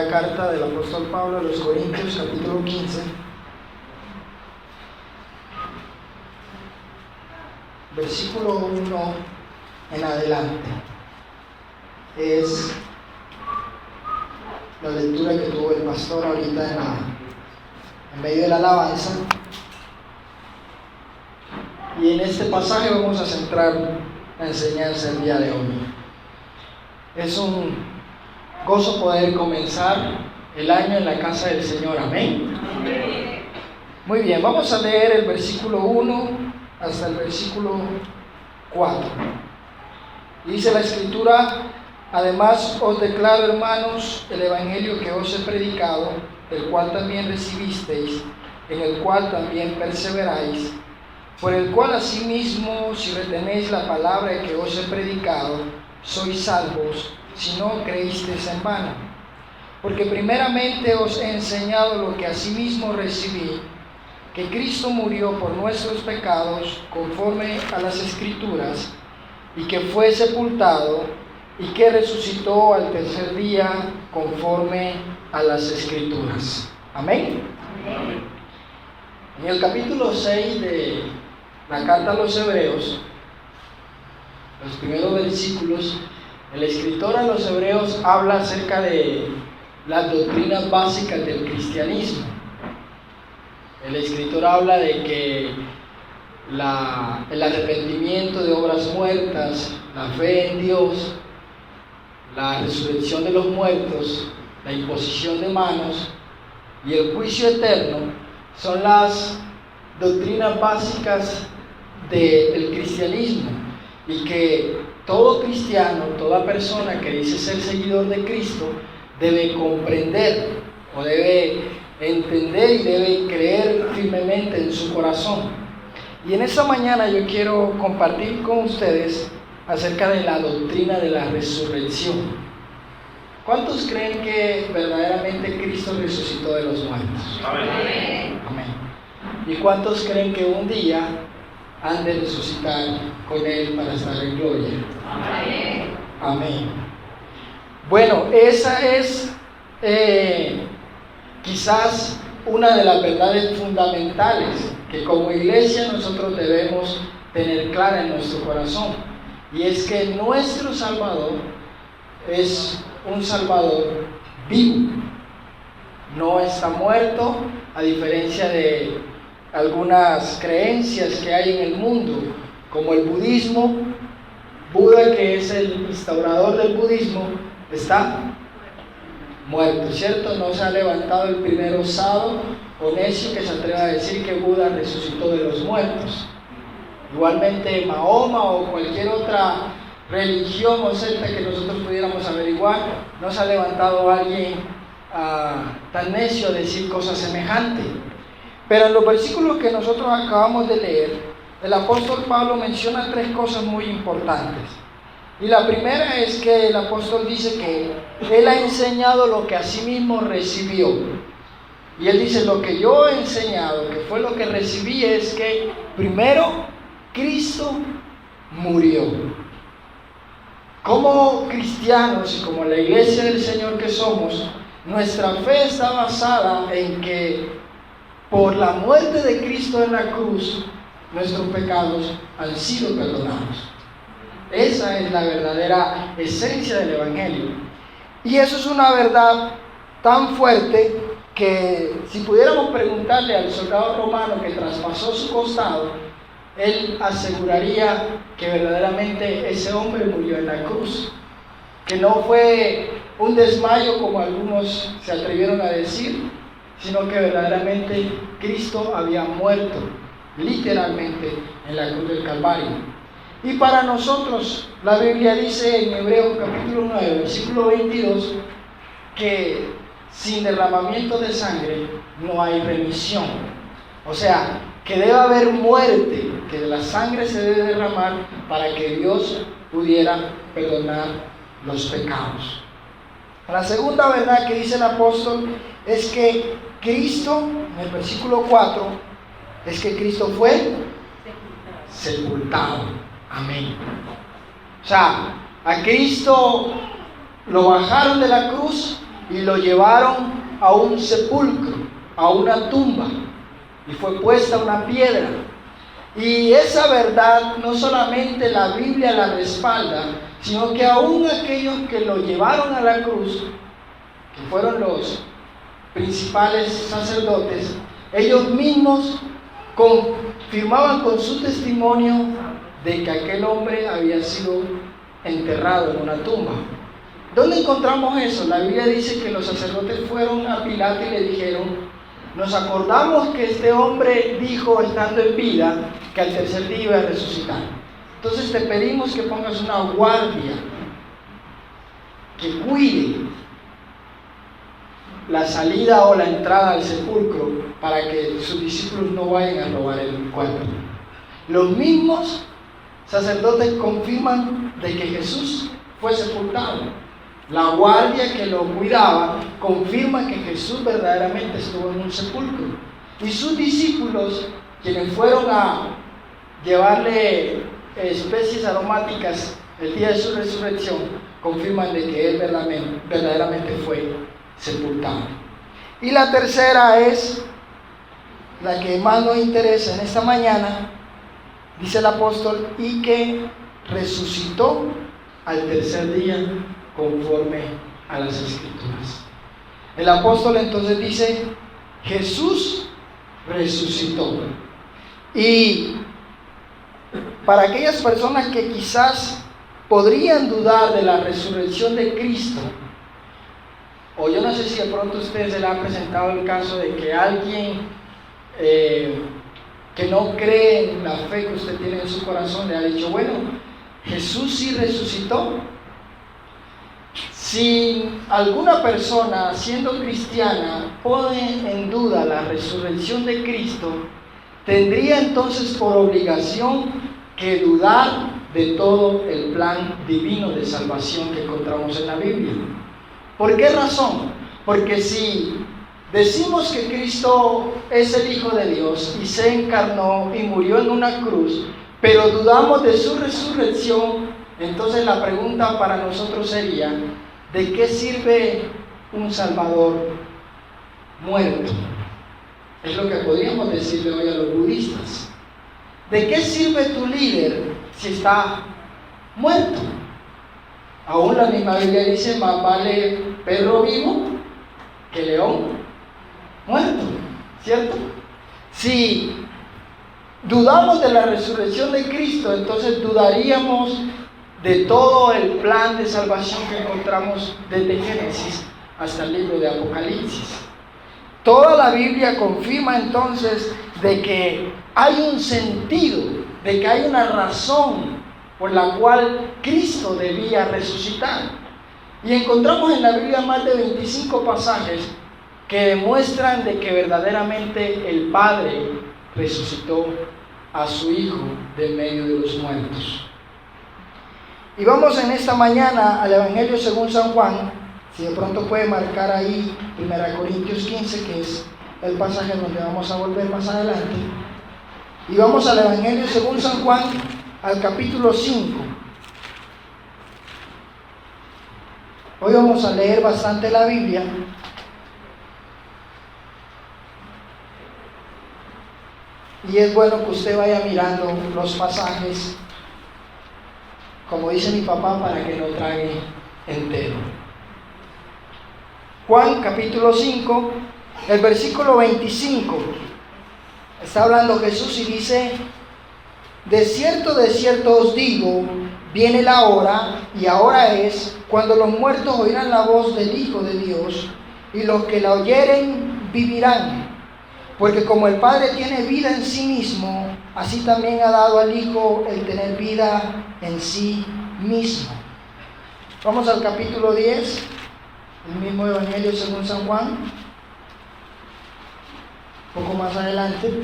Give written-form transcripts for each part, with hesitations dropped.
Primera carta del apóstol Pablo a los Corintios, capítulo 15, versículo 1 en adelante. Es la lectura que tuvo el pastor ahorita en medio de la alabanza. Y en este pasaje vamos a centrar la enseñanza el día de hoy. Es un gozo poder comenzar el año en la casa del Señor. Amén. Muy bien, vamos a leer el versículo 1 hasta el versículo 4. Dice la Escritura: además os declaro, hermanos, el evangelio que os he predicado, el cual también recibisteis, en el cual también perseveráis, por el cual asimismo, si retenéis la palabra que os he predicado, sois salvos, si no creísteis en vano. Porque primeramente os he enseñado lo que asimismo recibí, que Cristo murió por nuestros pecados conforme a las Escrituras, y que fue sepultado, y que resucitó al tercer día conforme a las Escrituras. Amén. Amén. En el capítulo 6 de la carta a los Hebreos, los primeros versículos, el escritor a los Hebreos habla acerca de las doctrinas básicas del cristianismo. El escritor habla de que el arrepentimiento de obras muertas, la fe en Dios, la resurrección de los muertos, la imposición de manos y el juicio eterno son las doctrinas básicas del cristianismo, y que todo cristiano, toda persona que dice ser seguidor de Cristo, debe comprender o debe entender y debe creer firmemente en su corazón. Y en esta mañana yo quiero compartir con ustedes acerca de la doctrina de la resurrección. ¿Cuántos creen que verdaderamente Cristo resucitó de los muertos? Amén. Amén. ¿Y cuántos creen que un día han de resucitar con Él para estar en gloria? Amén. Amén. Bueno, esa es quizás una de las verdades fundamentales que como iglesia nosotros debemos tener clara en nuestro corazón, y es que nuestro Salvador es un Salvador vivo, no está muerto, a diferencia de algunas creencias que hay en el mundo, como el budismo. Buda, que es el instaurador del budismo, está muerto, ¿cierto? No se ha levantado el primer osado o necio que se atreva a decir que Buda resucitó de los muertos. Igualmente Mahoma o cualquier otra religión o secta que nosotros pudiéramos averiguar, no se ha levantado alguien tan necio a decir cosas semejantes. Pero en los versículos que nosotros acabamos de leer, el apóstol Pablo menciona tres cosas muy importantes. Y la primera es que el apóstol dice que él ha enseñado lo que asimismo recibió. Y él dice: lo que yo he enseñado, que fue lo que recibí, es que primero Cristo murió. Como cristianos y como la iglesia del Señor que somos, nuestra fe está basada en que por la muerte de Cristo en la cruz, nuestros pecados han sido perdonados. Esa es la verdadera esencia del Evangelio. Y eso es una verdad tan fuerte que si pudiéramos preguntarle al soldado romano que traspasó su costado, él aseguraría que verdaderamente ese hombre murió en la cruz, que no fue un desmayo como algunos se atrevieron a decir, sino que verdaderamente Cristo había muerto literalmente en la cruz del Calvario. Y para nosotros la Biblia dice en Hebreos capítulo 9 versículo 22 que sin derramamiento de sangre no hay remisión. O sea, que debe haber muerte, que la sangre se debe derramar para que Dios pudiera perdonar los pecados. La segunda verdad que dice el apóstol es que Cristo, en el versículo 4, es que Cristo fue sepultado. Amén. O sea, a Cristo lo bajaron de la cruz y lo llevaron a un sepulcro, a una tumba, y fue puesta una piedra. Y esa verdad no solamente la Biblia la respalda, sino que aún aquellos que lo llevaron a la cruz, que fueron los principales sacerdotes, ellos mismos confirmaban con su testimonio de que aquel hombre había sido enterrado en una tumba. ¿Dónde encontramos eso? La Biblia dice que los sacerdotes fueron a Pilato y le dijeron: nos acordamos que este hombre dijo estando en vida que al tercer día iba a resucitar. Entonces te pedimos que pongas una guardia que cuide la salida o la entrada al sepulcro para que sus discípulos no vayan a robar el cuerpo. Los mismos sacerdotes confirman de que Jesús fue sepultado. La guardia que lo cuidaba confirma que Jesús verdaderamente estuvo en un sepulcro. Y sus discípulos, quienes fueron a llevarle especies aromáticas el día de su resurrección, confirman de que él verdaderamente fue sepultado. Y la tercera es la que más nos interesa en esta mañana. Dice el apóstol: y que resucitó al tercer día conforme a las Escrituras. El apóstol entonces dice: Jesús resucitó. Y para aquellas personas que quizás podrían dudar de la resurrección de Cristo, o yo no sé si de pronto a ustedes se les ha presentado el caso de que alguien que no cree en la fe que usted tiene en su corazón le ha dicho: bueno, Jesús sí resucitó. Si alguna persona siendo cristiana pone en duda la resurrección de Cristo, tendría entonces por obligación que dudar de todo el plan divino de salvación que encontramos en la Biblia. ¿Por qué razón? Porque si decimos que Cristo es el Hijo de Dios y se encarnó y murió en una cruz, pero dudamos de su resurrección, entonces la pregunta para nosotros sería: ¿de qué sirve un Salvador muerto? Es lo que podríamos decirle hoy a los budistas. ¿De qué sirve tu líder si está muerto? Aún la misma Biblia dice: más vale perro vivo que león muerto, ¿cierto? Si dudamos de la resurrección de Cristo, entonces dudaríamos de todo el plan de salvación que encontramos desde Génesis hasta el libro de Apocalipsis. Toda la Biblia confirma entonces de que hay un sentido, de que hay una razón por la cual Cristo debía resucitar. Y encontramos en la Biblia más de 25 pasajes que demuestran de que verdaderamente el Padre resucitó a su Hijo de medio de los muertos. Y vamos en esta mañana al Evangelio según San Juan. Si de pronto puede marcar ahí 1 Corintios 15, que es el pasaje donde vamos a volver más adelante. Y vamos al Evangelio según San Juan, al capítulo 5. Hoy vamos a leer bastante la Biblia. Y es bueno que usted vaya mirando los pasajes, como dice mi papá, para que lo trague entero. Juan capítulo 5, el versículo 25. Está hablando Jesús y dice: de cierto os digo, viene la hora, y ahora es, cuando los muertos oirán la voz del Hijo de Dios, y los que la oyeren vivirán. Porque como el Padre tiene vida en sí mismo, así también ha dado al Hijo el tener vida en sí mismo. Vamos al capítulo 10, el mismo Evangelio según San Juan, un poco más adelante.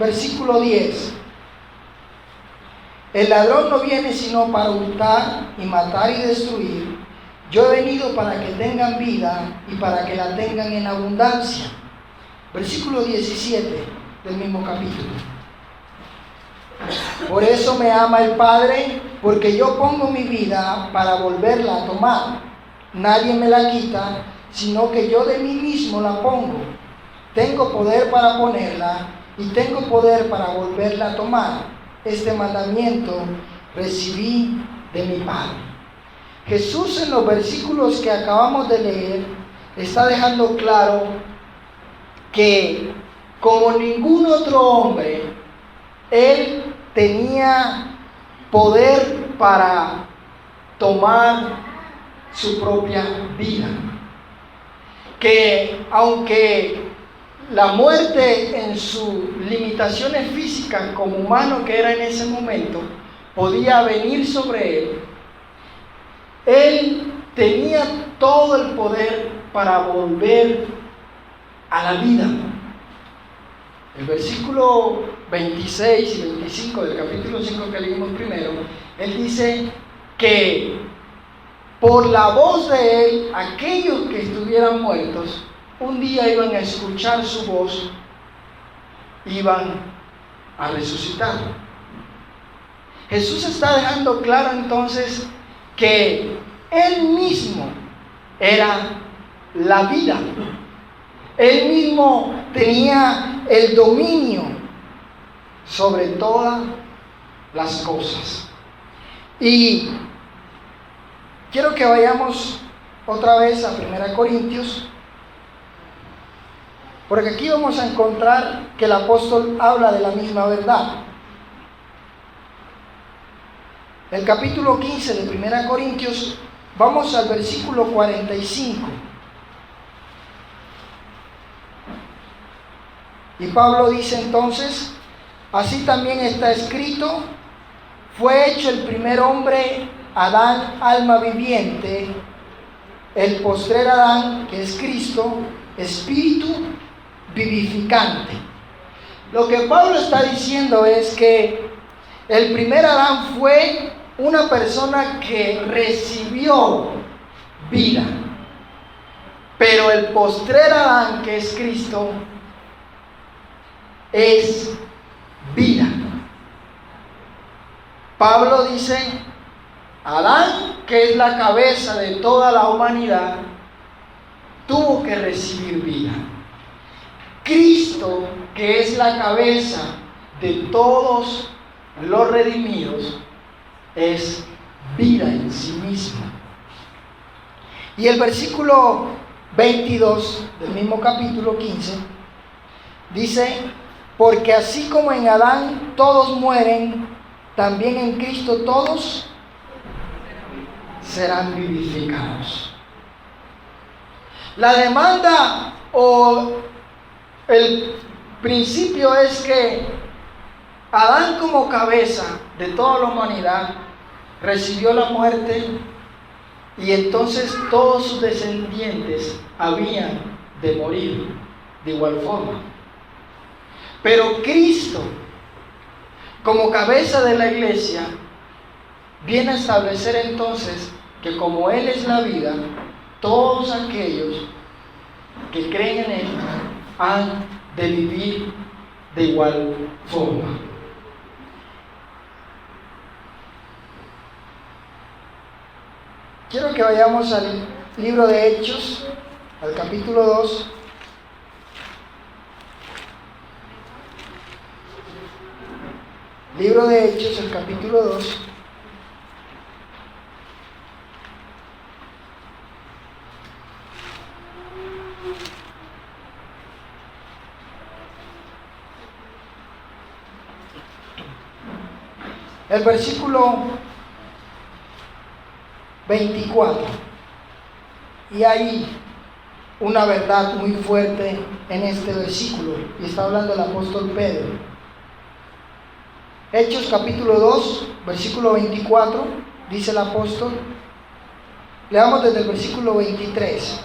Versículo 10. El ladrón no viene sino para hurtar y matar y destruir. Yo he venido para que tengan vida y para que la tengan en abundancia. Versículo 17 del mismo capítulo. Por eso me ama el Padre, porque yo pongo mi vida para volverla a tomar. nadie me la quita, sino que yo de mí mismo la pongo. Tengo poder para ponerla y tengo poder para volverla a tomar. Este mandamiento recibí de mi Padre. Jesús, en los versículos que acabamos de leer, está dejando claro que como ningún otro hombre, Él tenía poder para tomar su propia vida. Que aunque la muerte en sus limitaciones físicas como humano que era en ese momento podía venir sobre Él, Él tenía todo el poder para volver a la vida. El versículo 26 y 25 del capítulo 5 que leímos primero, Él dice que por la voz de Él, aquellos que estuvieran muertos, un día iban a escuchar su voz, iban a resucitar. Jesús está dejando claro entonces que Él mismo era la vida. Él mismo tenía el dominio sobre todas las cosas. Y quiero que vayamos otra vez a 1 Corintios, porque aquí vamos a encontrar que el apóstol habla de la misma verdad. El capítulo 15 de 1 Corintios, vamos al versículo 45. Y Pablo dice entonces: así también está escrito, fue hecho el primer hombre, Adán, alma viviente, el postrer Adán, que es Cristo, espíritu vivificante. Lo que Pablo está diciendo es que el primer Adán fue una persona que recibió vida, pero el postrer Adán, que es Cristo, es vida. Pablo dice: Adán, que es la cabeza de toda la humanidad, tuvo que recibir vida. Cristo, que es la cabeza de todos los redimidos, es vida en sí mismo. Y el versículo 22 del mismo capítulo 15 dice: porque así como en Adán todos mueren, también en Cristo todos serán vivificados. La demanda o el principio es que Adán, como cabeza de toda la humanidad, recibió la muerte, y entonces todos sus descendientes habían de morir de igual forma. Pero Cristo, como cabeza de la iglesia, viene a establecer entonces que como Él es la vida, todos aquellos que creen en Él han de vivir de igual forma. Quiero que vayamos al libro de Hechos, al capítulo 2. Libro de Hechos, el capítulo 2. El versículo 24. Y hay una verdad muy fuerte en este versículo, y está hablando el apóstol Pedro. Hechos capítulo 2, versículo 24, dice el apóstol. Leamos desde el versículo 23.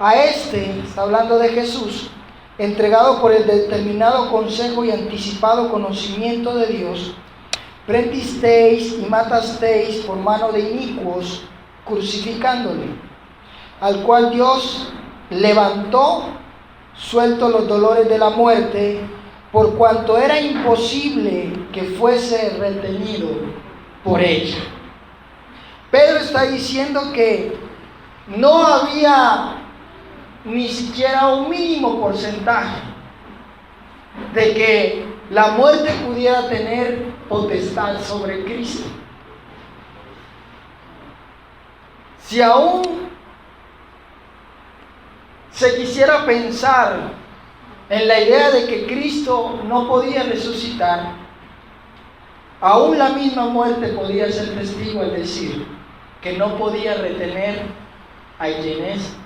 A este, está hablando de Jesús, entregado por el determinado consejo y anticipado conocimiento de Dios, prendisteis y matasteis por mano de inicuos, crucificándole, al cual Dios levantó, suelto los dolores de la muerte, por cuanto era imposible que fuese retenido por ella. Pedro está diciendo que no había ni siquiera un mínimo porcentaje de que la muerte pudiera tener potestad sobre Cristo. Si aún se quisiera pensar en la idea de que Cristo no podía resucitar, aún la misma muerte podía ser testigo al decir que no podía retener a quien es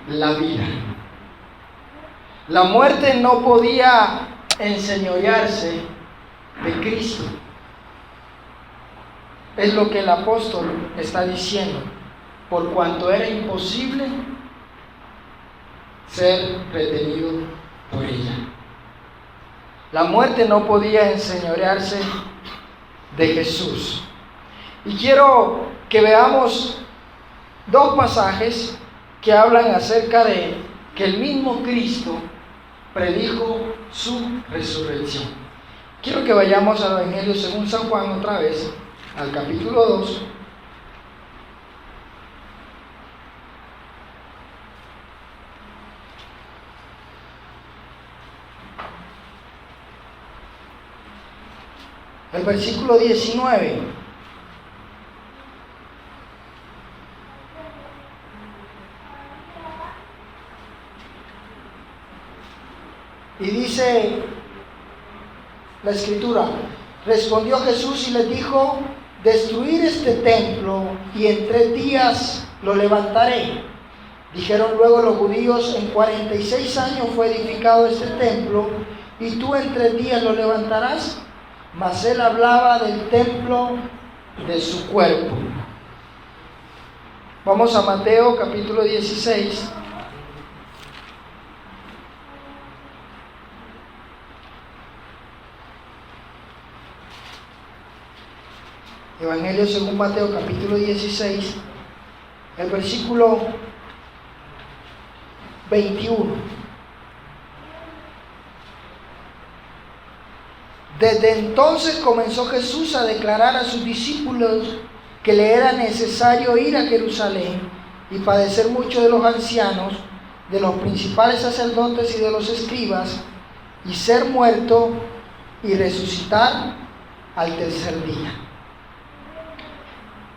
la vida. La muerte no podía enseñorearse de Cristo. Es lo que el apóstol está diciendo, por cuanto era imposible ser retenido por ella. La muerte no podía enseñorearse de Jesús. Y quiero que veamos dos pasajes que hablan acerca de que el mismo Cristo predijo su resurrección. Quiero que vayamos al Evangelio según San Juan otra vez, al capítulo 2. El versículo 19. Y dice la Escritura: respondió Jesús y les dijo: destruir este templo y en 3 días lo levantaré. Dijeron luego los judíos: en 46 años fue edificado este templo, y tú en 3 días lo levantarás. Mas él hablaba del templo de su cuerpo. Vamos a Mateo capítulo 16. Evangelio según Mateo capítulo 16, el versículo 21. Desde entonces comenzó Jesús a declarar a sus discípulos que le era necesario ir a Jerusalén y padecer mucho de los ancianos, de los principales sacerdotes y de los escribas, y ser muerto y resucitar al tercer día.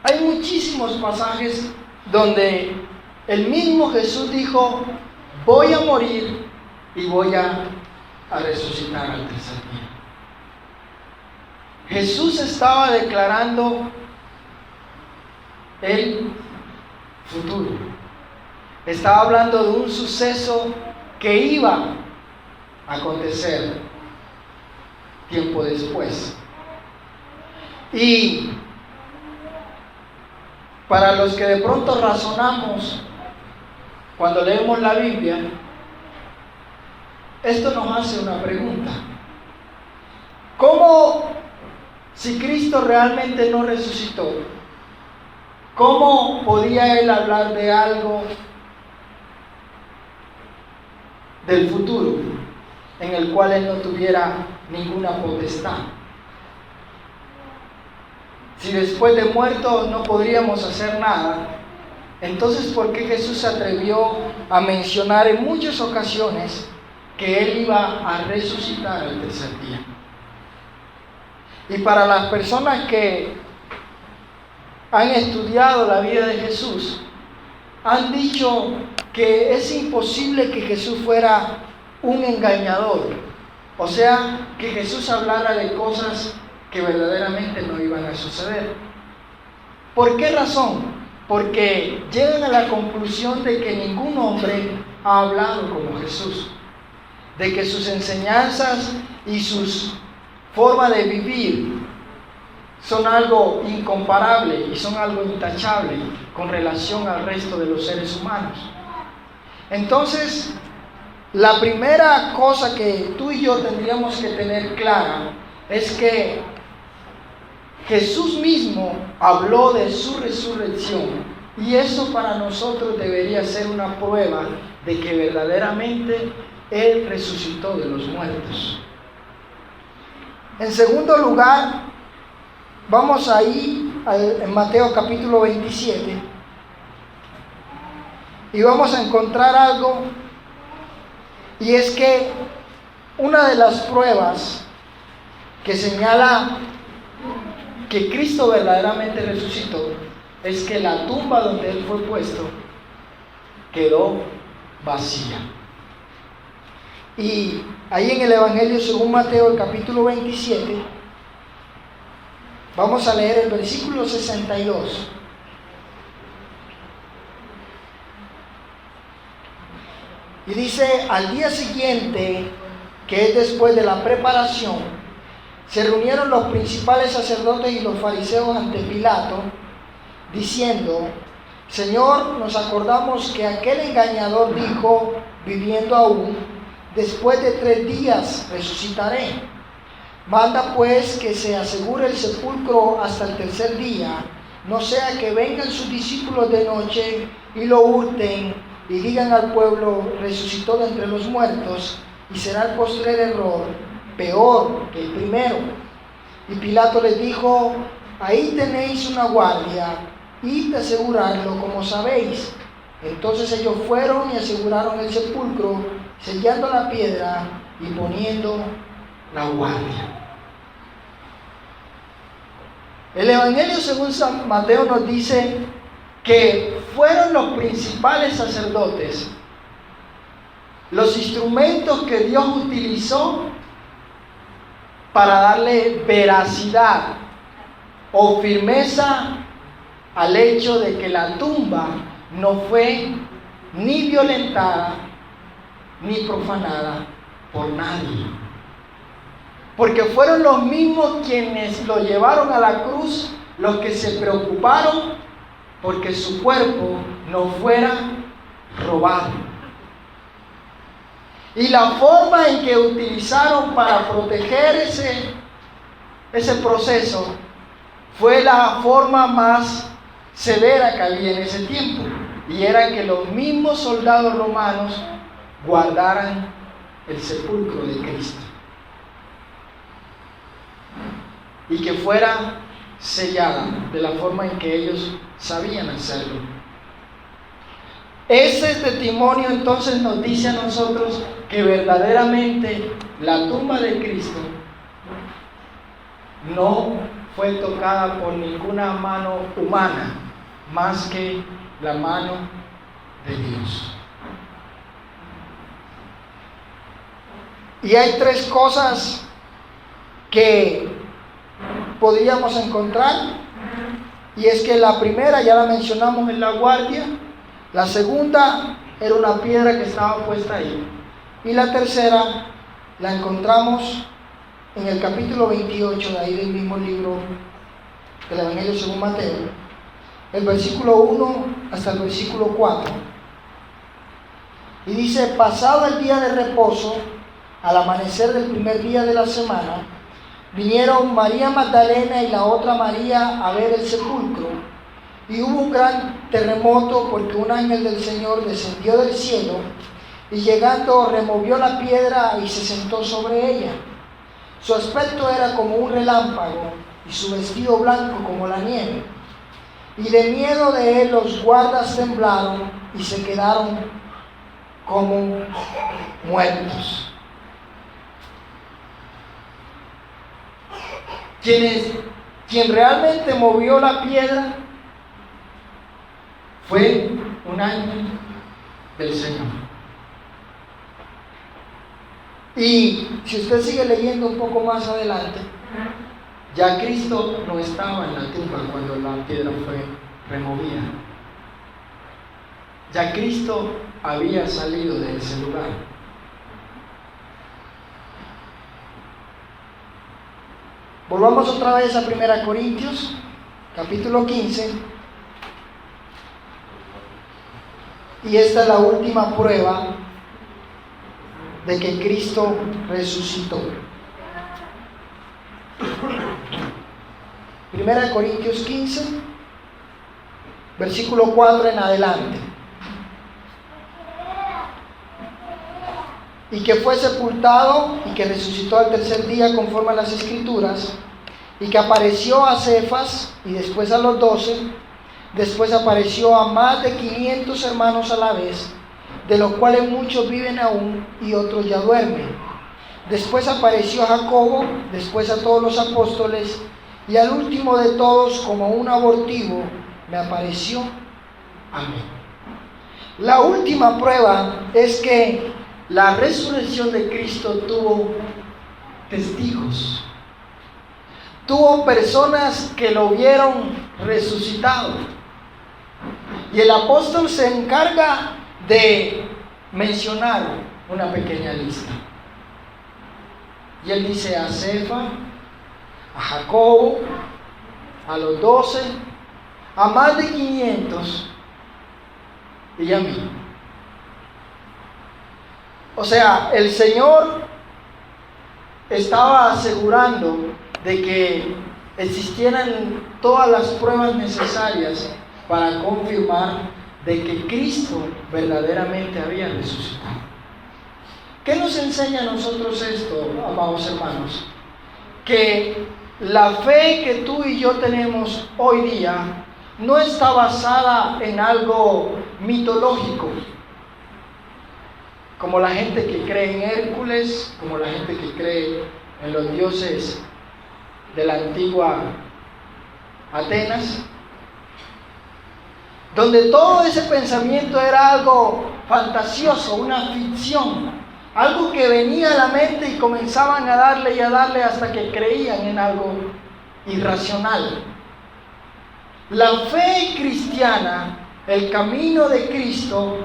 Hay muchísimos pasajes donde el mismo Jesús dijo: voy a morir y voy a resucitar al tercer día. Jesús estaba declarando el futuro. Estaba hablando de un suceso que iba a acontecer tiempo después. Y para los que de pronto razonamos cuando leemos la Biblia, esto nos hace una pregunta: ¿cómo, si Cristo realmente no resucitó, cómo podía Él hablar de algo del futuro en el cual Él no tuviera ninguna potestad? Si después de muerto no podríamos hacer nada, entonces ¿por qué Jesús se atrevió a mencionar en muchas ocasiones que Él iba a resucitar al tercer día? Y para las personas que han estudiado la vida de Jesús, han dicho que es imposible que Jesús fuera un engañador. O sea, que Jesús hablara de cosas que verdaderamente no iban a suceder. ¿Por qué razón? Porque llegan a la conclusión de que ningún hombre ha hablado como Jesús, de que sus enseñanzas y sus formas de vivir son algo incomparable y son algo intachable con relación al resto de los seres humanos. Entonces, la primera cosa que tú y yo tendríamos que tener clara es que Jesús mismo habló de su resurrección, y eso para nosotros debería ser una prueba de que verdaderamente Él resucitó de los muertos. En segundo lugar, vamos ahí en Mateo capítulo 27. y vamos a encontrar algo, y es que una de las pruebas que señala que Cristo verdaderamente resucitó es que la tumba donde Él fue puesto quedó vacía. Y ahí en el Evangelio según Mateo, el capítulo 27, vamos a leer el versículo 62. Y dice: al día siguiente, que es después de la preparación, se reunieron los principales sacerdotes y los fariseos ante Pilato, diciendo: Señor, nos acordamos que aquel engañador dijo, viviendo aún, después de 3 días resucitaré. Manda pues que se asegure el sepulcro hasta el 3er día, no sea que vengan sus discípulos de noche y lo hurten y digan al pueblo: resucitó de entre los muertos, y será el postrer error peor que el primero. Y Pilato les dijo: ahí tenéis una guardia, id a asegurarlo como sabéis. Entonces ellos fueron y aseguraron el sepulcro, sellando la piedra y poniendo la guardia. El Evangelio según San Mateo nos dice que fueron los principales sacerdotes los instrumentos que Dios utilizó para darle veracidad o firmeza al hecho de que la tumba no fue ni violentada ni profanada por nadie. Porque fueron los mismos quienes lo llevaron a la cruz los que se preocuparon porque su cuerpo no fuera robado. Y la forma en que utilizaron para proteger ese proceso fue la forma más severa que había en ese tiempo. Y era que los mismos soldados romanos guardaran el sepulcro de Cristo. Y que fuera sellada de la forma en que ellos sabían hacerlo. Ese testimonio entonces nos dice a nosotros que verdaderamente la tumba de Cristo no fue tocada por ninguna mano humana más que la mano de Dios. Y hay 3 cosas que podríamos encontrar, y es que la primera ya la mencionamos en la guardia, la segunda era una piedra que estaba puesta ahí, y la tercera la encontramos en el capítulo 28 de ahí del mismo libro del Evangelio según Mateo, el versículo 1 hasta el versículo 4, y dice: pasado el día de reposo, al amanecer del primer día de la semana, vinieron María Magdalena y la otra María a ver el sepulcro, y hubo un gran terremoto porque un ángel del Señor descendió del cielo y llegando removió la piedra y se sentó sobre ella. Su aspecto era como un relámpago y su vestido blanco como la nieve. Y de miedo de él los guardas temblaron y se quedaron como muertos. Quien realmente movió la piedra fue un ángel del Señor. Y si usted sigue leyendo un poco más adelante, ya Cristo no estaba en la tumba cuando la piedra fue removida. Ya Cristo había salido de ese lugar. Volvamos otra vez a 1 Corintios, capítulo 15. Y esta es la última prueba de que Cristo resucitó. 1 Corintios 15, versículo 4 en adelante. Y que fue sepultado y que resucitó al tercer día conforme a las Escrituras, y que apareció a Cefas y después a los 12, Después apareció a más de 500 hermanos a la vez, de los cuales muchos viven aún y otros ya duermen. Después apareció a Jacobo, después a todos los apóstoles, y al último de todos, como un abortivo, me apareció a mí. La última prueba es que la resurrección de Cristo tuvo testigos. Tuvo personas que lo vieron resucitado. Y el apóstol se encarga de mencionar una pequeña lista. Y él dice a Cefa, a Jacobo, a los 12, a más de 500 y a mí. O sea, el Señor estaba asegurando de que existieran todas las pruebas necesarias para confirmar de que Cristo verdaderamente había resucitado. ¿Qué nos enseña a nosotros esto, amados hermanos? Que la fe que tú y yo tenemos hoy día no está basada en algo mitológico, como la gente que cree en Hércules, como la gente que cree en los dioses de la antigua Atenas, donde todo ese pensamiento era algo fantasioso, una ficción, algo que venía a la mente y comenzaban a darle y a darle hasta que creían en algo irracional. La fe cristiana, el camino de Cristo,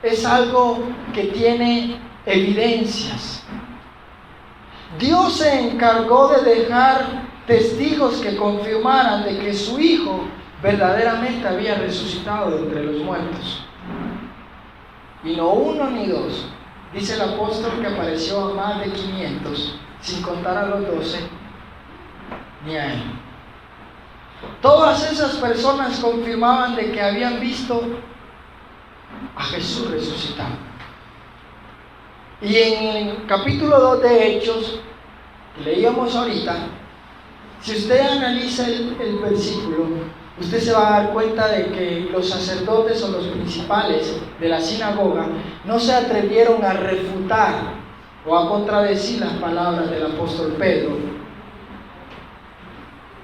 es algo que tiene evidencias. Dios se encargó de dejar testigos que confirmaran de que su Hijo verdaderamente había resucitado de entre los muertos. Y no uno ni dos. Dice el apóstol que apareció a más de 500, sin contar a los 12, ni a él. Todas esas personas confirmaban de que habían visto a Jesús resucitado. Y en el capítulo 2 de Hechos, que leíamos ahorita, si usted analiza el versículo, usted se va a dar cuenta de que los sacerdotes o los principales de la sinagoga no se atrevieron a refutar o a contradecir las palabras del apóstol Pedro,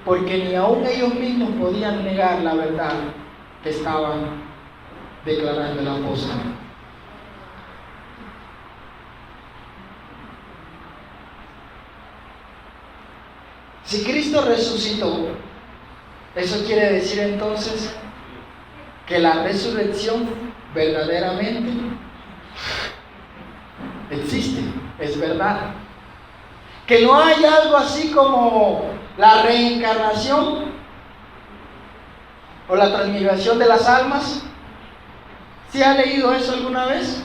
porque ni aun ellos mismos podían negar la verdad que estaban declarando el apóstol. Si Cristo resucitó, eso quiere decir entonces que la resurrección verdaderamente existe, es verdad. Que no hay algo así como la reencarnación o la transmigración de las almas. ¿Sí ha leído eso alguna vez?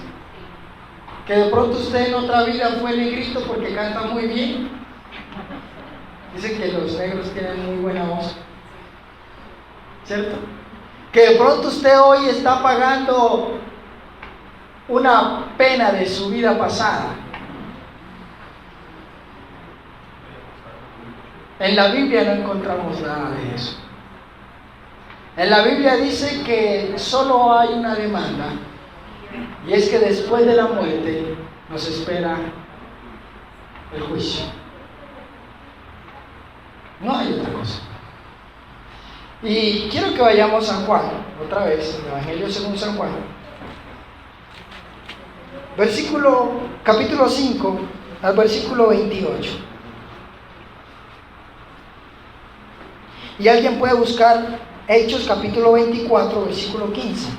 Que de pronto usted en otra vida fue negrito porque canta muy bien. Dicen que los negros tienen muy buena voz, ¿cierto? Que de pronto usted hoy está pagando una pena de su vida pasada. En la Biblia no encontramos nada de eso. En la Biblia dice que solo hay una demanda, y es que después de la muerte nos espera el juicio. No hay otra cosa. Y quiero que vayamos a Juan, otra vez, el Evangelio según San Juan. Capítulo 5, al versículo 28. Y alguien puede buscar Hechos capítulo 24, versículo 15.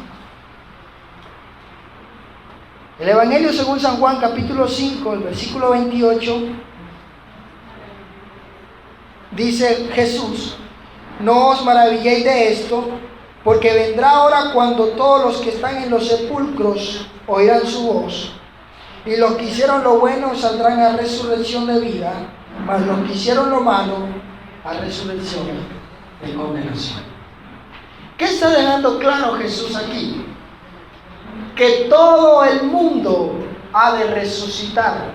El Evangelio según San Juan, capítulo 5, el versículo 28. Dice Jesús: no os maravilléis de esto, porque vendrá hora cuando todos los que están en los sepulcros oirán su voz, y los que hicieron lo bueno saldrán a resurrección de vida, mas los que hicieron lo malo a resurrección de condenación. ¿Qué está dejando claro Jesús aquí? Que todo el mundo ha de resucitar,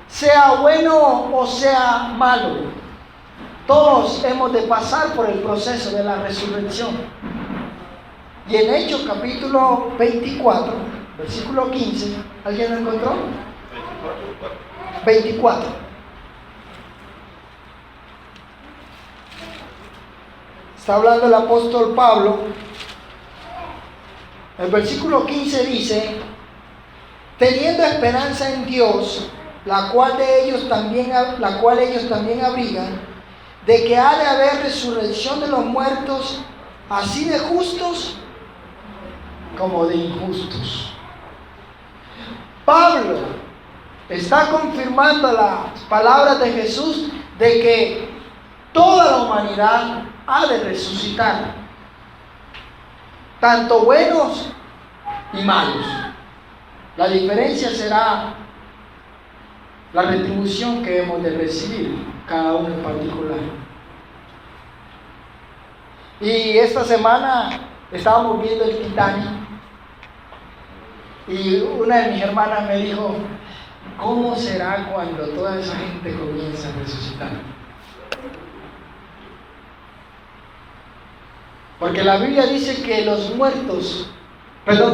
sea bueno o sea malo. todos hemos de pasar por el proceso de la resurrección. Y en Hechos capítulo 24, versículo 15, ¿alguien lo encontró? 24. Está hablando el apóstol Pablo. El versículo 15 dice: teniendo esperanza en Dios, la cual ellos también abrigan, de que ha de haber resurrección de los muertos, así de justos como de injustos. Pablo está confirmando las palabras de Jesús de que toda la humanidad ha de resucitar, tanto buenos y malos. La diferencia será la retribución que hemos de recibir, cada uno en particular. Y esta semana estábamos viendo el Titanic y una de mis hermanas me dijo: ¿cómo será cuando toda esa gente comienza a resucitar? Porque la Biblia dice que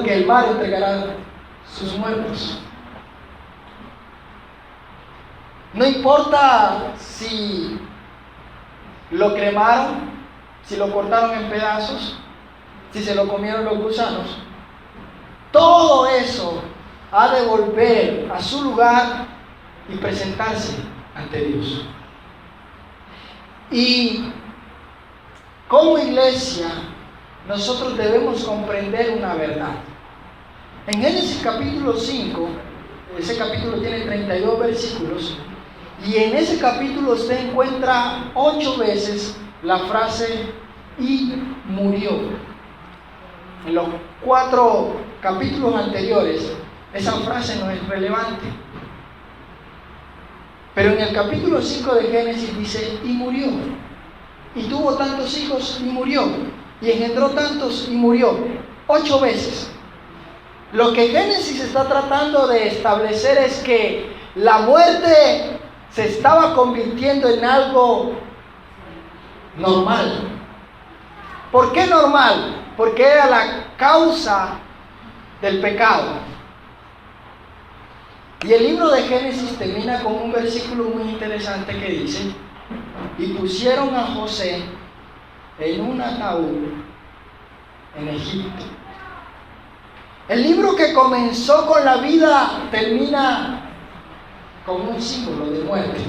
que el mar entregará sus muertos. No importa si lo cremaron, si lo cortaron en pedazos, si se lo comieron los gusanos, todo eso ha de volver a su lugar y presentarse ante Dios. Y como iglesia, nosotros debemos comprender una verdad. En Génesis capítulo 5, ese capítulo tiene 32 versículos, y en ese capítulo usted encuentra 8 veces la frase "y murió". En los 4 capítulos anteriores, esa frase no es relevante. Pero en el capítulo 5 de Génesis dice "y murió". Y tuvo tantos hijos y murió. Y engendró tantos y murió. 8 veces. Lo que Génesis está tratando de establecer es que la muerte se estaba convirtiendo en algo normal. ¿Por qué normal? Porque era la causa del pecado. Y el libro de Génesis termina con un versículo muy interesante que dice: y pusieron a José en un ataúd en Egipto. El libro que comenzó con la vida termina con un símbolo de muerte.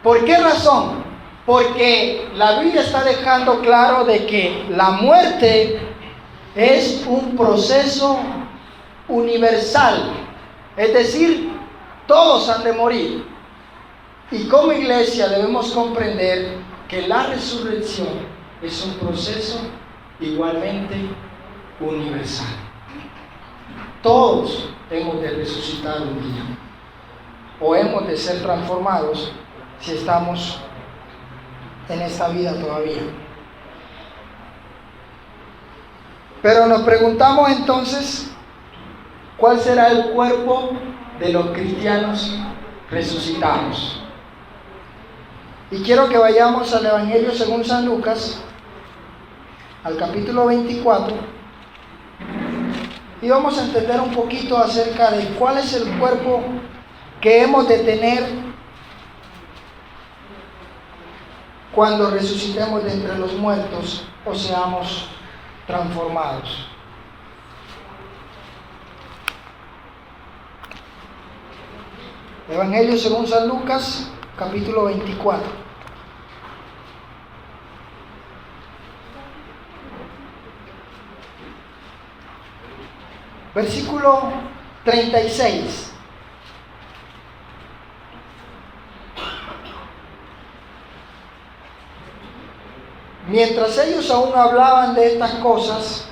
¿Por qué razón? Porque la Biblia está dejando claro de que la muerte es un proceso universal. Es decir, todos han de morir. Y como iglesia debemos comprender que la resurrección es un proceso igualmente universal. Todos hemos de resucitar un día, o hemos de ser transformados si estamos en esta vida todavía. Pero nos preguntamos entonces, ¿cuál será el cuerpo de los cristianos resucitados? Y quiero que vayamos al Evangelio según San Lucas, al capítulo 24, y vamos a entender un poquito acerca de cuál es el cuerpo que hemos de tener cuando resucitemos de entre los muertos o seamos transformados. Evangelio según San Lucas, capítulo 24. Versículo 36. Mientras ellos aún hablaban de estas cosas,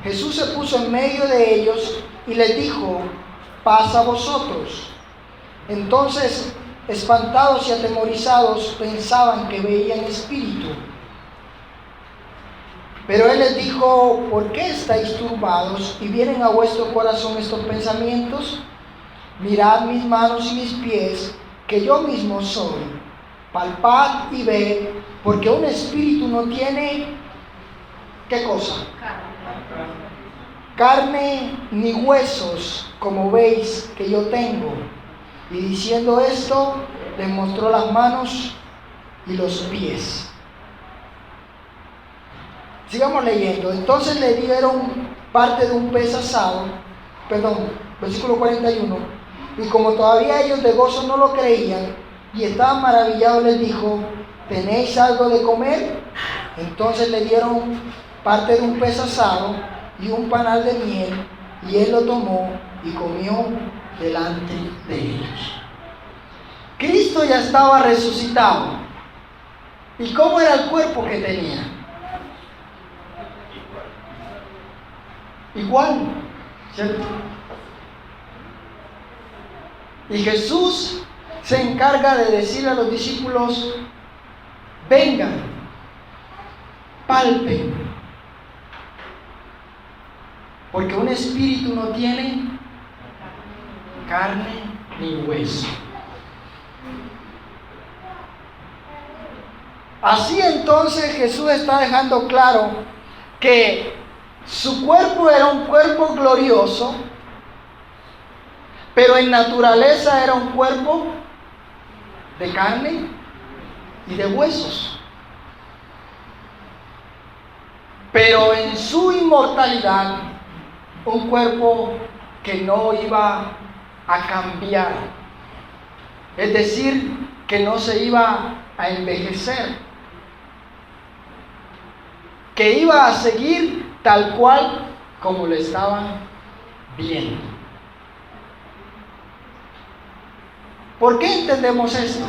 Jesús se puso en medio de ellos y les dijo: paz a vosotros. Entonces, espantados y atemorizados, pensaban que veían espíritu. Pero él les dijo: ¿por qué estáis turbados y vienen a vuestro corazón estos pensamientos? Mirad mis manos y mis pies, que yo mismo soy. palpad y ved, porque un espíritu no tiene, ¿qué cosa? Carne ni huesos, como veis que yo tengo. Y diciendo esto, les mostró las manos y los pies. Sigamos leyendo. Entonces le dieron parte de un pez asado, versículo 41, y como todavía ellos de gozo no lo creían y estaban maravillados, les dijo: ¿tenéis algo de comer? Entonces le dieron parte de un pez asado y un panal de miel, y él lo tomó y comió delante de ellos. Cristo ya estaba resucitado. ¿Y cómo era el cuerpo que tenía? Igual, ¿cierto? Y Jesús se encarga de decirle a los discípulos: vengan, palpen, porque un espíritu no tiene carne ni hueso. Así entonces Jesús está dejando claro que su cuerpo era un cuerpo glorioso, pero en naturaleza era un cuerpo de carne y de huesos. Pero en su inmortalidad, un cuerpo que no iba a cambiar, es decir, que no se iba a envejecer, que iba a seguir tal cual como lo estaban viendo. ¿Por qué entendemos esto?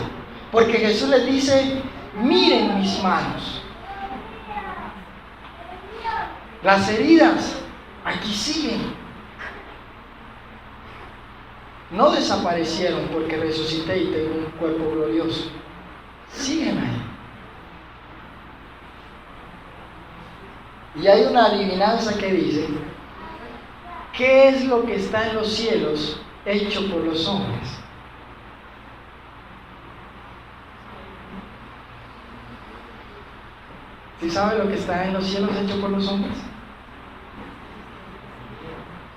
Porque Jesús les dice: miren mis manos, las heridas aquí siguen, no desaparecieron porque resucité y tengo un cuerpo glorioso, siguen ahí. Y hay una adivinanza que dice: ¿qué es lo que está en los cielos hecho por los hombres? ¿Sí sabe lo que está en los cielos hecho por los hombres?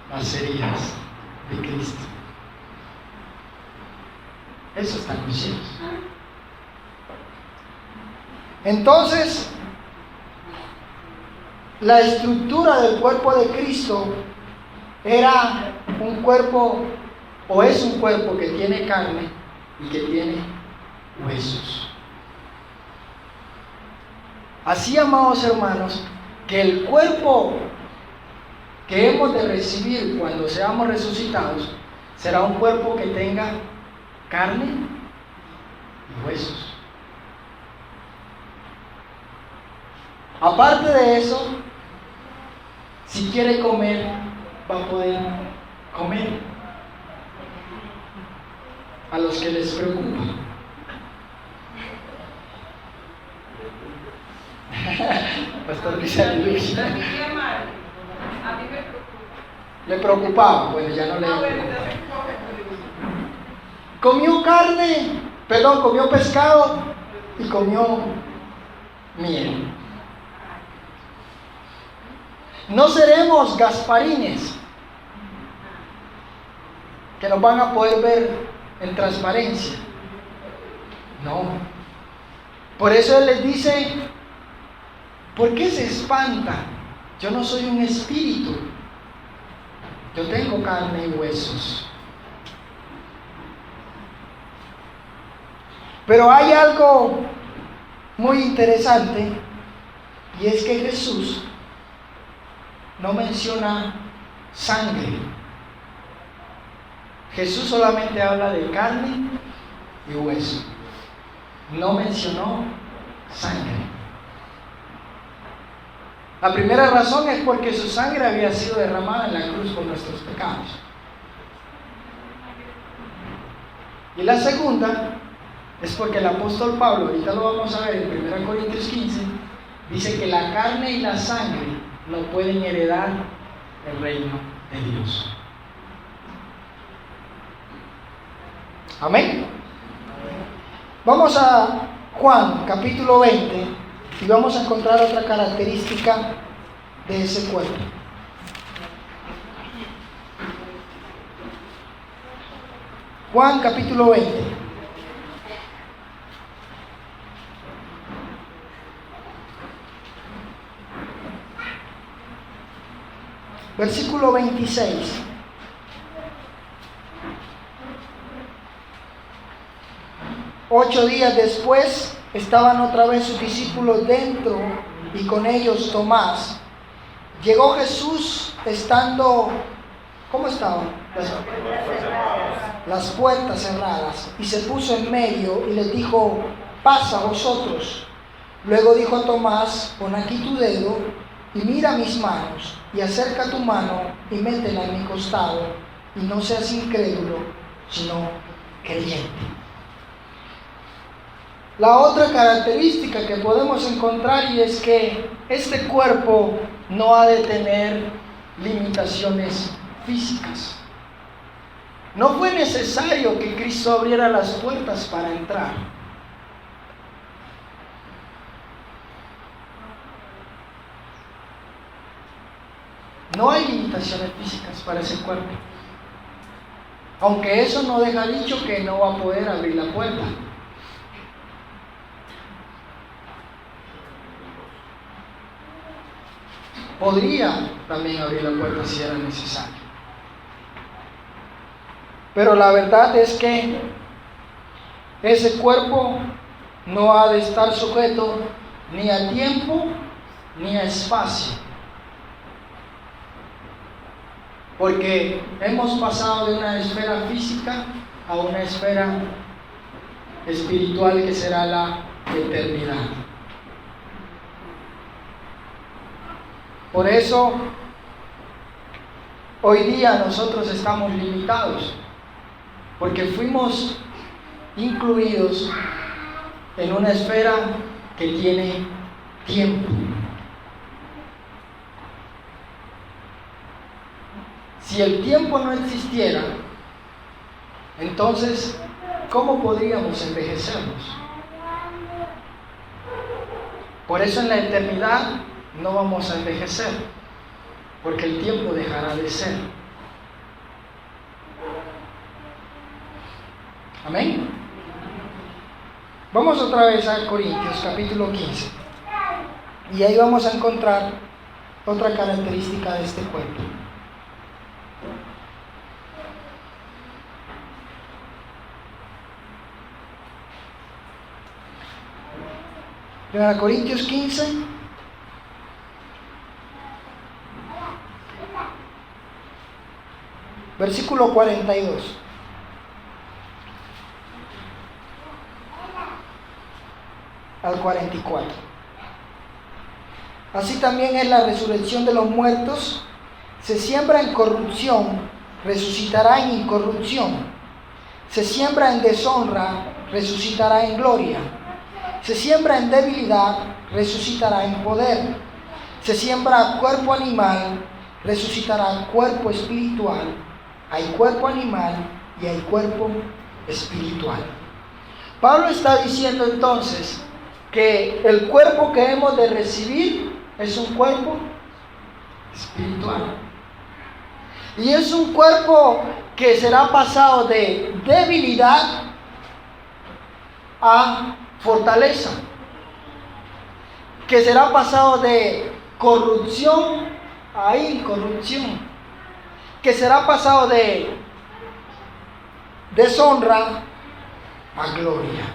Las heridas de Cristo. Eso está en los cielos. Entonces, la estructura del cuerpo de Cristo era un cuerpo, o es un cuerpo que tiene carne y que tiene huesos. Así, amados hermanos, que el cuerpo que hemos de recibir cuando seamos resucitados será un cuerpo que tenga carne y huesos. Aparte de eso, si quiere comer, va a poder comer. A los que les preocupa. Pastor Luis. Le preocupaba, bueno, ya no le comió comió pescado y comió miel. No seremos Gasparines que nos van a poder ver en transparencia. No. Por eso Él les dice: ¿por qué se espanta? Yo no soy un espíritu. Yo tengo carne y huesos. Pero hay algo muy interesante, y es que Jesús no menciona sangre. Jesús solamente habla de carne y hueso. No mencionó sangre. La primera razón es porque su sangre había sido derramada en la cruz por nuestros pecados. Y la segunda es porque el apóstol Pablo, ahorita lo vamos a ver en 1 Corintios 15, dice que la carne y la sangre no pueden heredar el reino de Dios. Amén. Vamos a Juan capítulo 20 y vamos a encontrar otra característica de ese cuerpo. Juan capítulo 20. Versículo 26. Ocho días después estaban otra vez sus discípulos dentro y con ellos Tomás. Llegó Jesús estando, ¿cómo estaban? Las puertas cerradas, y se puso en medio y les dijo: pasa vosotros. Luego dijo a Tomás: pon aquí tu dedo y mira mis manos, y acerca tu mano y métela en mi costado, y no seas incrédulo, sino creyente. La otra característica que podemos encontrar y es que este cuerpo no ha de tener limitaciones físicas. No fue necesario que Cristo abriera las puertas para entrar. No hay limitaciones físicas para ese cuerpo. Aunque eso no deja dicho que no va a poder abrir la puerta. Podría también abrir la puerta si era necesario. Pero la verdad es que ese cuerpo no ha de estar sujeto ni a tiempo ni a espacio. Porque hemos pasado de una esfera física a una esfera espiritual que será la eternidad. Por eso, hoy día nosotros estamos limitados, porque fuimos incluidos en una esfera que tiene tiempo. Si el tiempo no existiera, entonces, ¿cómo podríamos envejecernos? Por eso en la eternidad no vamos a envejecer, porque el tiempo dejará de ser. Amén. Vamos otra vez a Corintios capítulo 15 y ahí vamos a encontrar otra característica de este cuerpo. 1 Corintios 15, versículo 42. Al 44. Así también es la resurrección de los muertos. Se siembra en corrupción, resucitará en incorrupción. Se siembra en deshonra, resucitará en gloria. Se siembra en debilidad, resucitará en poder. Se siembra cuerpo animal, resucitará cuerpo espiritual. Hay cuerpo animal y hay cuerpo espiritual. Pablo está diciendo entonces que el cuerpo que hemos de recibir es un cuerpo espiritual. Y es un cuerpo que será pasado de debilidad a fortaleza, que será pasado de corrupción a incorrupción, que será pasado de deshonra a gloria.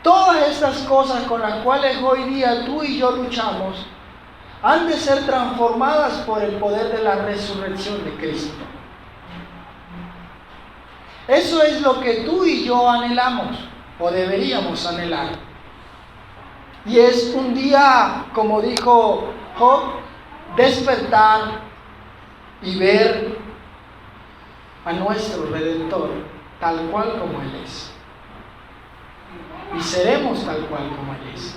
Todas estas cosas con las cuales hoy día tú y yo luchamos han de ser transformadas por el poder de la resurrección de Cristo. Eso es lo que tú y yo anhelamos o deberíamos anhelar. Y es un día, como dijo Job, despertar y ver a nuestro Redentor tal cual como Él es. Y seremos tal cual como Él es.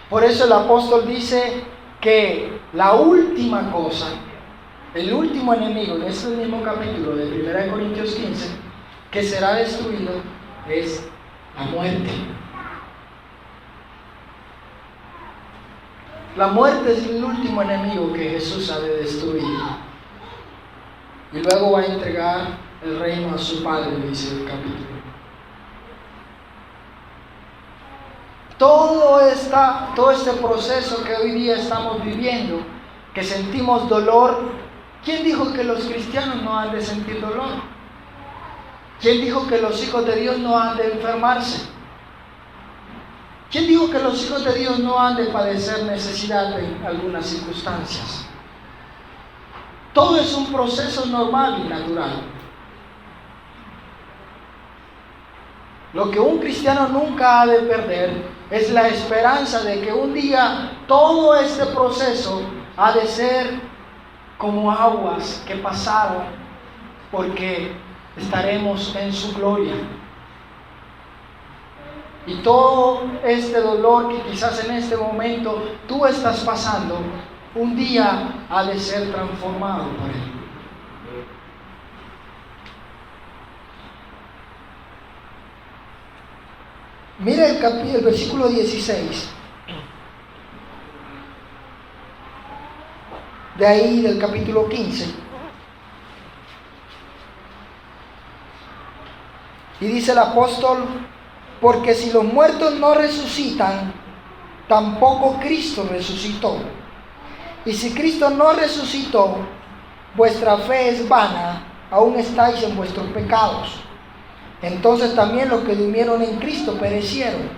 Por eso el apóstol dice que la última cosa el último enemigo en este mismo capítulo de 1 Corintios 15 que será destruido es la muerte. La muerte es el último enemigo que Jesús ha de destruir. Y luego va a entregar el reino a su Padre, dice el capítulo. Todo este proceso que hoy día estamos viviendo, que sentimos dolor, ¿quién dijo que los cristianos no han de sentir dolor? ¿Quién dijo que los hijos de Dios no han de enfermarse? ¿Quién dijo que los hijos de Dios no han de padecer necesidad en algunas circunstancias? Todo es un proceso normal y natural. Lo que un cristiano nunca ha de perder es la esperanza de que un día todo este proceso ha de ser como aguas que pasaron, porque estaremos en su gloria. Y todo este dolor que quizás en este momento tú estás pasando, un día ha de ser transformado por Él. Mira el versículo 16. De ahí del capítulo 15. Y dice el apóstol: porque si los muertos no resucitan, tampoco Cristo resucitó. Y si Cristo no resucitó, vuestra fe es vana, aún estáis en vuestros pecados. Entonces también los que durmieron en Cristo perecieron.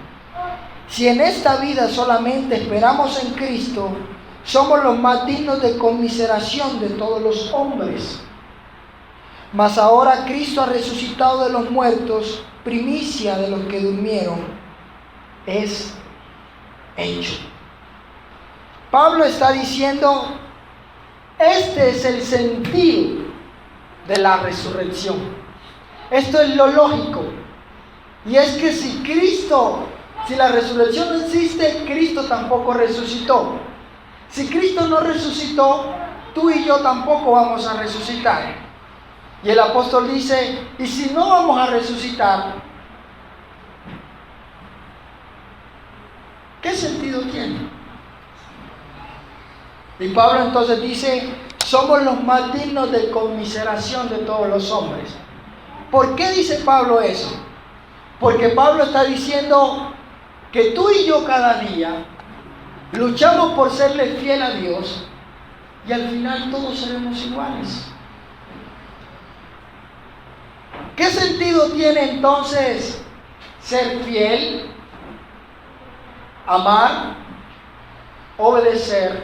Si en esta vida solamente esperamos en Cristo, somos los más dignos de conmiseración de todos los hombres. Mas ahora Cristo ha resucitado de los muertos, primicia de los que durmieron, es hecho. Pablo está diciendo, este es el sentido de la resurrección. Esto es lo lógico. Y es que si la resurrección no existe, Cristo tampoco resucitó. Si Cristo no resucitó, tú y yo tampoco vamos a resucitar. Y el apóstol dice, y si no vamos a resucitar, ¿qué sentido tiene? Y Pablo entonces dice, somos los más dignos de conmiseración de todos los hombres. ¿Por qué dice Pablo eso? Porque Pablo está diciendo que tú y yo cada día luchamos por serle fiel a Dios y al final todos seremos iguales. ¿Qué sentido tiene entonces ser fiel, amar, obedecer,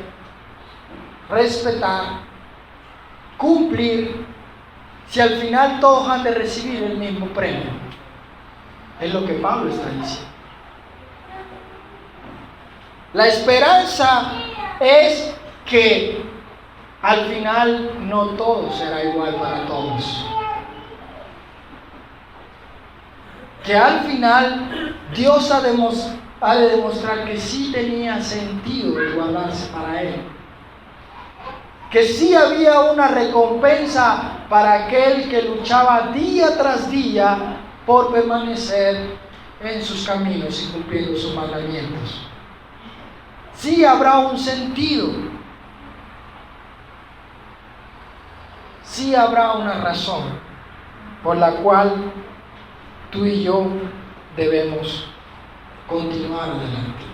respetar, cumplir, si al final todos han de recibir el mismo premio? Es lo que Pablo está diciendo. La esperanza es que al final no todo será igual para todos. Que al final Dios ha de demostrar que sí tenía sentido igualarse para Él. Que sí había una recompensa para aquel que luchaba día tras día por permanecer en sus caminos y cumpliendo sus mandamientos. Sí habrá un sentido. Sí habrá una razón por la cual tú y yo debemos continuar adelante.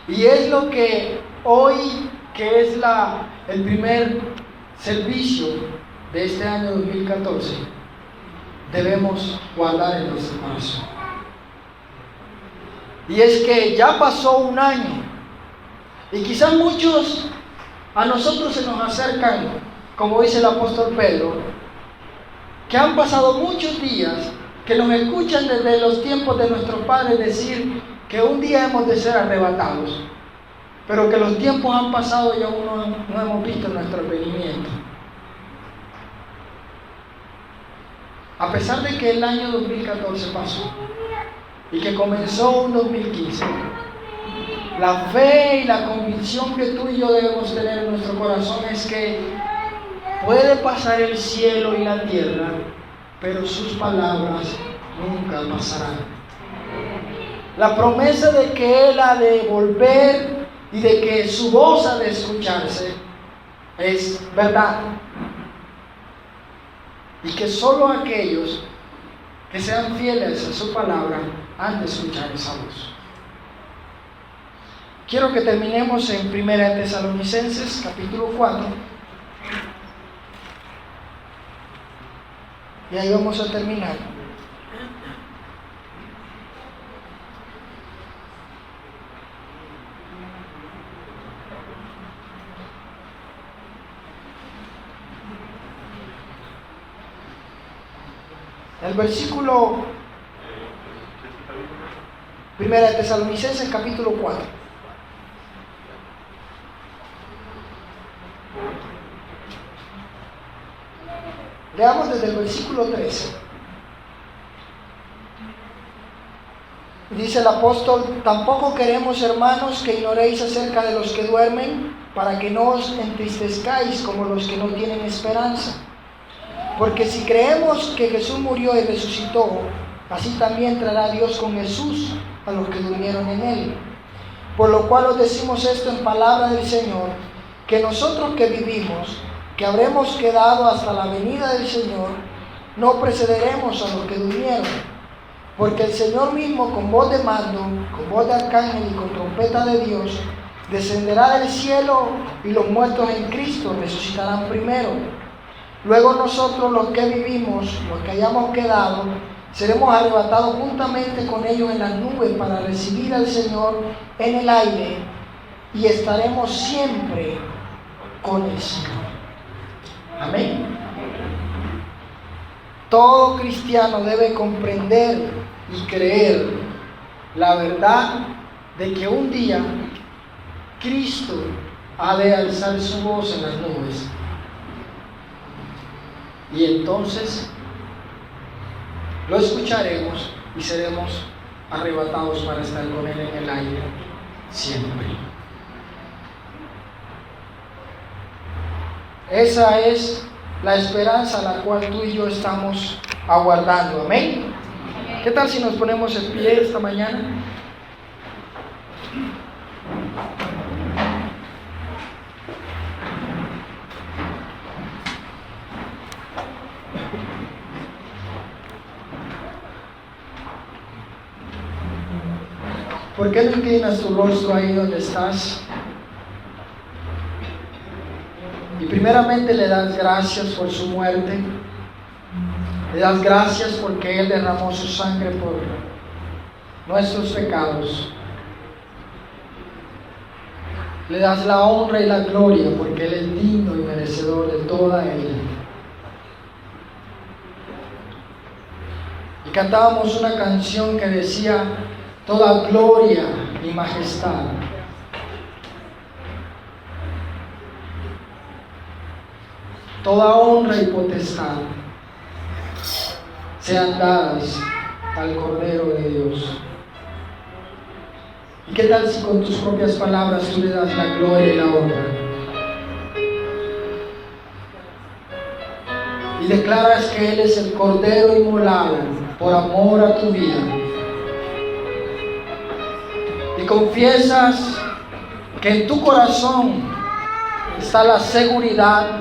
Y es lo que hoy, que es el primer servicio de este año 2014, debemos guardar en nuestro corazón. Y es que ya pasó un año y quizás muchos a nosotros se nos acercan, como dice el apóstol Pedro, que han pasado muchos días, que nos escuchan desde los tiempos de nuestros padres decir que un día hemos de ser arrebatados, pero que los tiempos han pasado y aún no hemos visto nuestro venimiento. A pesar de que el año 2014 pasó y que comenzó un 2015, La fe y la convicción que tú y yo debemos tener en nuestro corazón es que puede pasar el cielo y la tierra, pero sus palabras nunca pasarán. La promesa de que Él ha de volver y de que su voz ha de escucharse es verdad. Y que solo aquellos que sean fieles a su palabra han de escuchar esa voz. Quiero que terminemos en 1 Tesalonicenses capítulo 4. Y ahí vamos a terminar. El versículo 1 Tesalonicenses capítulo 4. Leamos desde el versículo 13. Dice el apóstol: tampoco queremos, hermanos, que ignoréis acerca de los que duermen, para que no os entristezcáis como los que no tienen esperanza. Porque si creemos que Jesús murió y resucitó, así también traerá Dios con Jesús a los que durmieron en Él. Por lo cual os decimos esto en palabra del Señor, que nosotros que vivimos, que habremos quedado hasta la venida del Señor, no precederemos a los que durmieron. Porque el Señor mismo, con voz de mando, con voz de arcángel y con trompeta de Dios, descenderá del cielo, y los muertos en Cristo resucitarán primero. Luego nosotros, los que vivimos, los que hayamos quedado, seremos arrebatados juntamente con ellos en las nubes para recibir al Señor en el aire, y estaremos siempre con el Señor. Amén. Todo cristiano debe comprender y creer la verdad de que un día Cristo ha de alzar su voz en las nubes. Y entonces lo escucharemos y seremos arrebatados para estar con Él en el aire siempre. Esa es la esperanza a la cual tú y yo estamos aguardando. Amén. ¿Qué tal si nos ponemos en pie esta mañana? ¿Por qué no inclinas tu rostro ahí donde estás? Y primeramente le das gracias por su muerte. Le das gracias porque Él derramó su sangre por nuestros pecados. Le das la honra y la gloria porque Él es digno y merecedor de toda ella. Y cantábamos una canción que decía: toda gloria y majestad, toda honra y potestad sean dadas al Cordero de Dios. ¿Y qué tal si con tus propias palabras tú le das la gloria y la honra? Y declaras que Él es el Cordero inmolado por amor a tu vida. Y confiesas que en tu corazón está la seguridad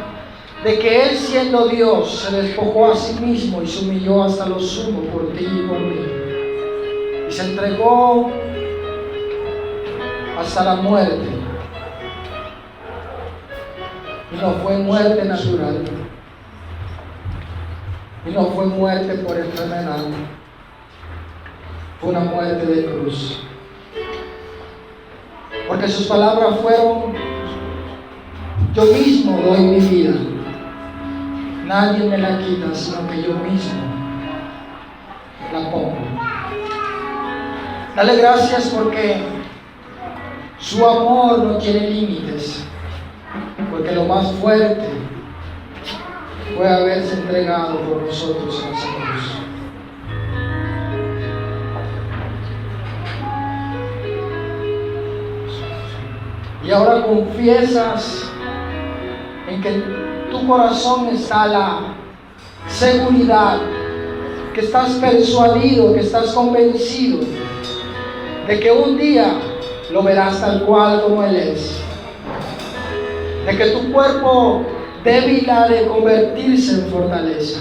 de que Él, siendo Dios, se despojó a sí mismo y se humilló hasta lo sumo por ti y por mí. Y se entregó hasta la muerte. Y no fue muerte natural. Y no fue muerte por enfermedad. Fue una muerte de cruz. Porque sus palabras fueron: yo mismo doy mi vida. Nadie me la quita, sino que yo mismo la pongo. Dale gracias porque su amor no tiene límites. Porque lo más fuerte fue haberse entregado por nosotros en esa cruz. Y ahora confiesas en que en tu corazón está la seguridad, que estás persuadido, que estás convencido de que un día lo verás tal cual como Él es, de que tu cuerpo débil ha de convertirse en fortaleza.